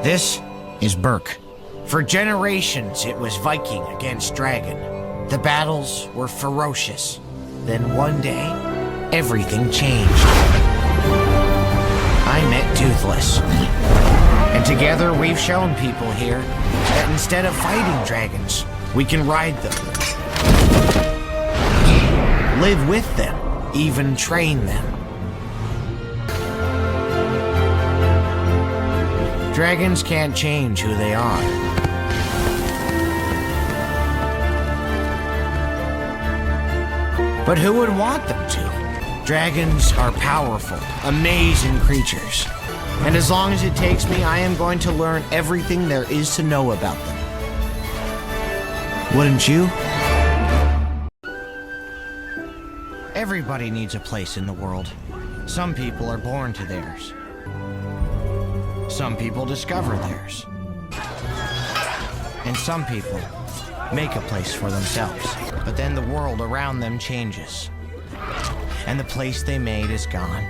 This is Berk. For generations, it was Viking against dragon. The battles were ferocious. Then one day, everything changed. I met Toothless. And together we've shown people here that instead of fighting dragons, we can ride them. Live with them, even train them. Dragons can't change who they are. But who would want them to? Dragons are powerful, amazing creatures. And as long as it takes me, I am going to learn everything there is to know about them. Wouldn't you? Everybody needs a place in the world. Some people are born to theirs. Some people discover theirs. And some people make a place for themselves. But then the world around them changes. And the place they made is gone.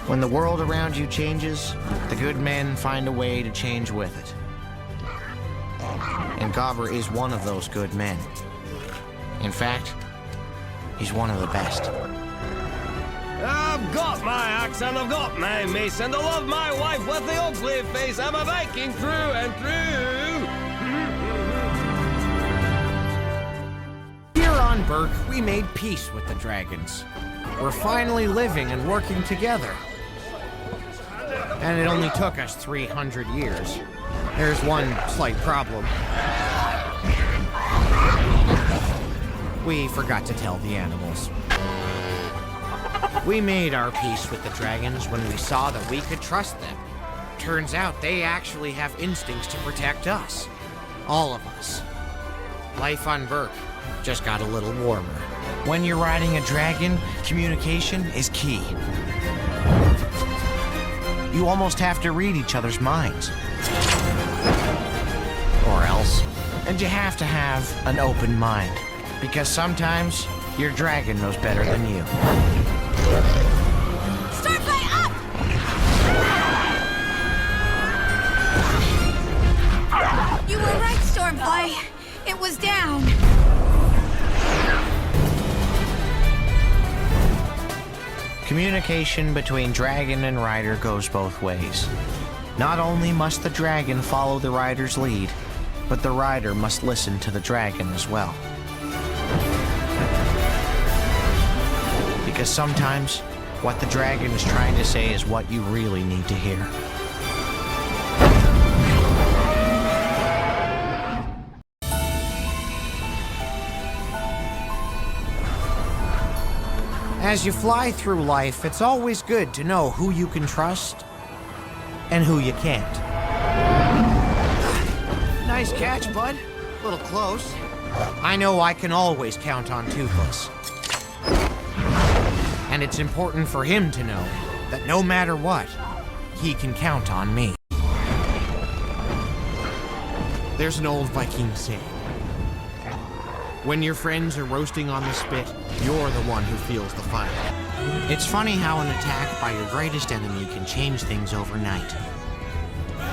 When the world around you changes, the good men find a way to change with it. And Gobber is one of those good men. In fact, he's one of the best. I've got my axe and I've got my mace and I love my wife with the ugly face. I'm a Viking through and through. Here on Berk, we made peace with the dragons. We're finally living and working together. And it only took us 300 years. There's one slight problem. We forgot to tell the animals. We made our peace with the dragons when we saw that we could trust them. Turns out they actually have instincts to protect us. All of us. Life on Berk just got a little warmer. When you're riding a dragon, communication is key. You almost have to read each other's minds. Or else. And you have to have an open mind. Because sometimes, your dragon knows better than you. Starfly up! You were right, Stormfly. It was down. Communication between dragon and rider goes both ways. Not only must the dragon follow the rider's lead, but the rider must listen to the dragon as well. Because sometimes, what the dragon is trying to say is what you really need to hear. As you fly through life, it's always good to know who you can trust and who you can't. Nice catch, bud. A little close. I know I can always count on Toothless. And it's important for him to know that no matter what, he can count on me. There's an old Viking saying. When your friends are roasting on the spit, you're the one who feels the fire. It's funny how an attack by your greatest enemy can change things overnight.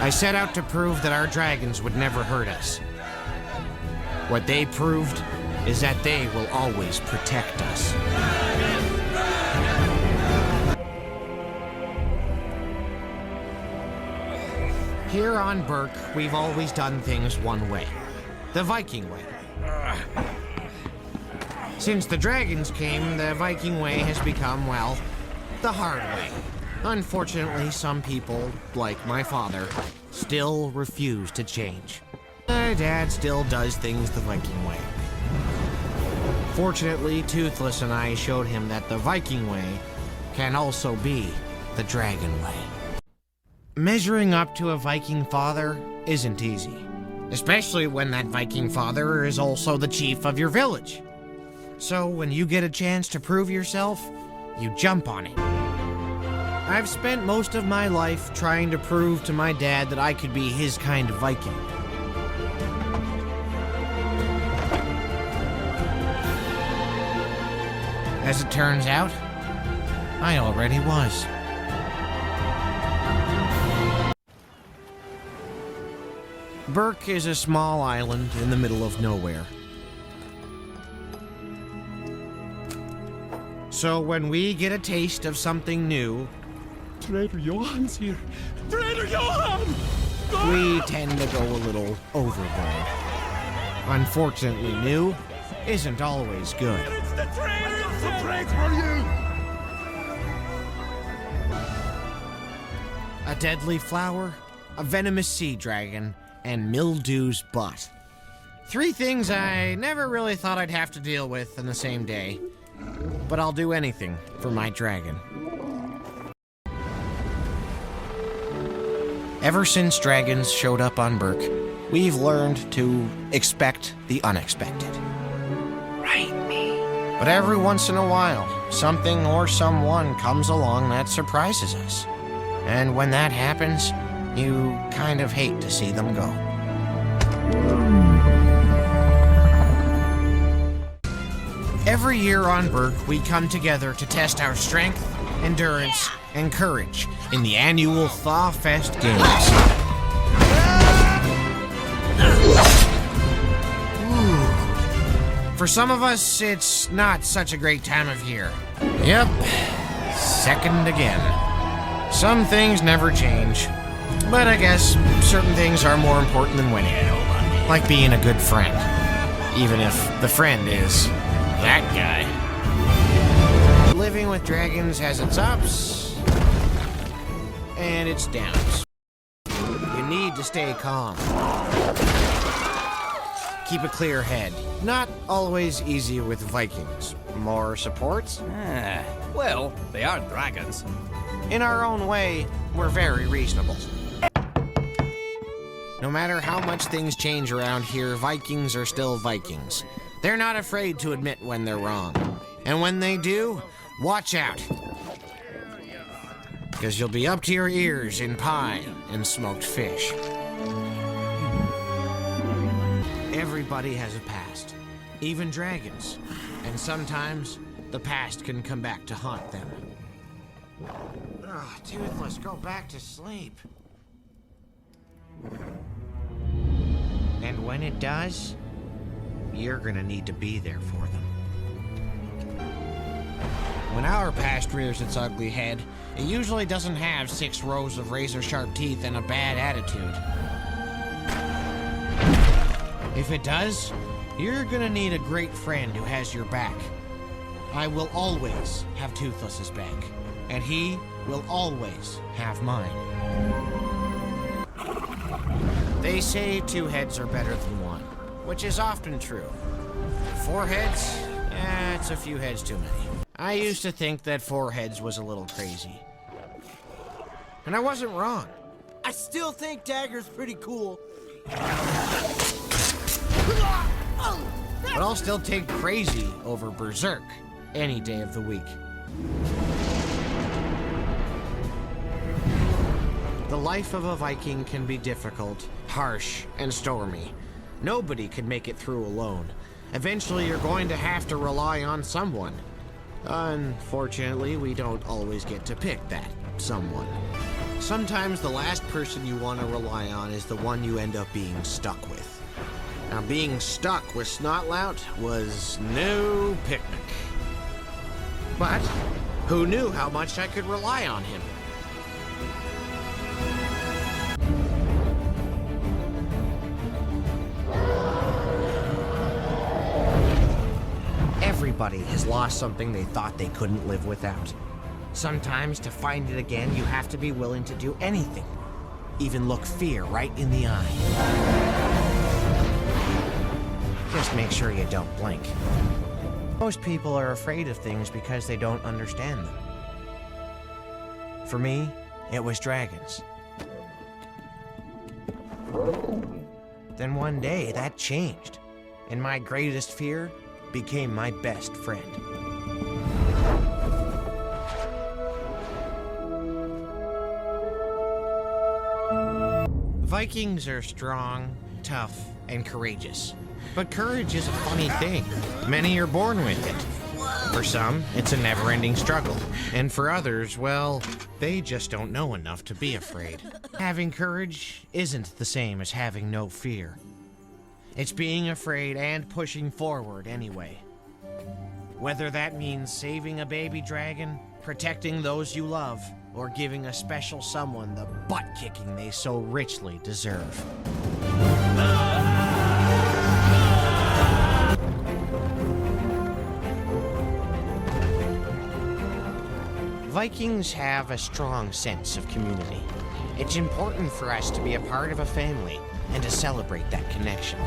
I set out to prove that our dragons would never hurt us. What they proved is that they will always protect us. Here on Berk, we've always done things one way. The Viking way. Since the dragons came, the Viking way has become, well, the hard way. Unfortunately, some people, like my father, still refuse to change. My dad still does things the Viking way. Fortunately, Toothless and I showed him that the Viking way can also be the dragon way. Measuring up to a Viking father isn't easy. Especially when that Viking father is also the chief of your village. So when you get a chance to prove yourself, you jump on it. I've spent most of my life trying to prove to my dad that I could be his kind of Viking. As it turns out, I already was. Berk is a small island in the middle of nowhere. So when we get a taste of something new, Trader Johan's here! Trader Johan! we tend to go a little overboard. Unfortunately, new isn't always good. It's the trader! It's the trade for you! A deadly flower, a venomous sea dragon, and mildew's butt. 3 things I never really thought I'd have to deal with in the same day. But I'll do anything for my dragon. Ever since dragons showed up on Berk, we've learned to expect the unexpected. Right, me. But every once in a while, something or someone comes along that surprises us. And when that happens, you kind of hate to see them go. Every year on Berk, we come together to test our strength, endurance, and courage in the annual Thawfest Games. For some of us, it's not such a great time of year. Yep, second again. Some things never change, but I guess certain things are more important than winning. Like being a good friend, even if the friend is that guy. Living with dragons has its ups and its downs. You need to stay calm. Keep a clear head. Not always easy with Vikings. More supports? Well, they are dragons. In our own way, we're very reasonable. No matter how much things change around here, Vikings are still Vikings. They're not afraid to admit when they're wrong. And when they do, watch out. Because you'll be up to your ears in pie and smoked fish. Everybody has a past, even dragons. And sometimes, the past can come back to haunt them. Ugh, Toothless, go back to sleep. And when it does, you're gonna need to be there for them. When our past rears its ugly head, it usually doesn't have 6 rows of razor-sharp teeth and a bad attitude. If it does, you're gonna need a great friend who has your back. I will always have Toothless's back, and he will always have mine. They say 2 heads are better than 1, which is often true. 4 heads? It's a few heads too many. I used to think that 4 heads was a little crazy. And I wasn't wrong. I still think Dagger's pretty cool. But I'll still take crazy over Berserk any day of the week. The life of a Viking can be difficult, harsh, and stormy. Nobody can make it through alone. Eventually, you're going to have to rely on someone. Unfortunately, we don't always get to pick that someone. Sometimes the last person you want to rely on is the one you end up being stuck with. Now, being stuck with Snotlout was no picnic. But who knew how much I could rely on him? Everybody has lost something they thought they couldn't live without. Sometimes to find it again, you have to be willing to do anything. Even look fear right in the eye. Just make sure you don't blink. Most people are afraid of things because they don't understand them. For me, it was dragons. Then one day, that changed, and my greatest fear became my best friend. Vikings are strong, tough, and courageous. But courage is a funny thing. Many are born with it. For some, it's a never-ending struggle. And for others, well, they just don't know enough to be afraid. Having courage isn't the same as having no fear. It's being afraid and pushing forward anyway. Whether that means saving a baby dragon, protecting those you love, or giving a special someone the butt-kicking they so richly deserve. Vikings have a strong sense of community. It's important for us to be a part of a family and to celebrate that connection.